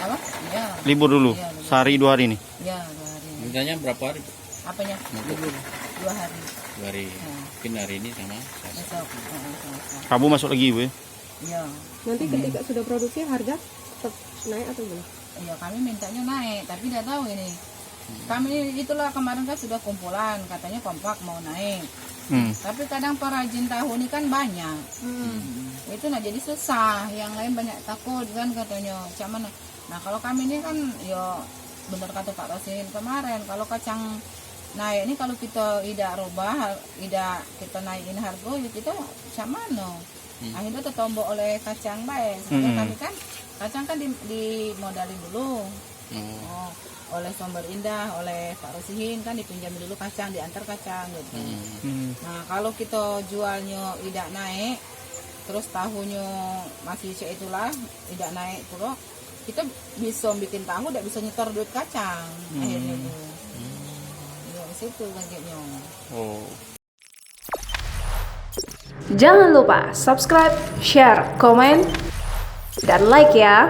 Apa? Iya. Libur dulu. Iya, libur. Sehari 2 hari nih. Iya, 2 hari. Mintanya berapa hari? Apanya? Libur. 2 hari. 2 hari. Nah. Mungkin hari ini sama Selasa. Besok. Selasa. Rabu masuk lagi Bu ya. Iya. Nanti ketika sudah produksi harga tetap naik atau gimana? Iya, kami mintanya naik, tapi tidak tahu ini. Kami itulah kemarin kan sudah kumpulan, katanya kompak mau naik. Tapi kadang perajin tahu ini kan banyak. Itu nah jadi susah, yang lain banyak takut kan katanya. Cuman nah kalau kami ini kan ya benar kata Pak Rosin kemarin, kalau kacang naik ini kalau kita tidak rubah, tidak kita naikin harga ya kita cuman akhirnya tertombok oleh kacang baik. Sebenarnya kami kan kacang kan dimodalin dulu. Oh, oleh Sumber Indah, oleh Pak Rosihin kan dipinjam dulu kacang, diantar kacang gitu. Nah kalau kita jualnya tidak naik, terus tahunya masih itulah tidak naik pula, kita bisa bikin tahu, tidak bisa nyetor duit kacang akhirnya tuh. Ya di situ kagetnya. Oh. Jangan lupa subscribe, share, komen, dan like ya.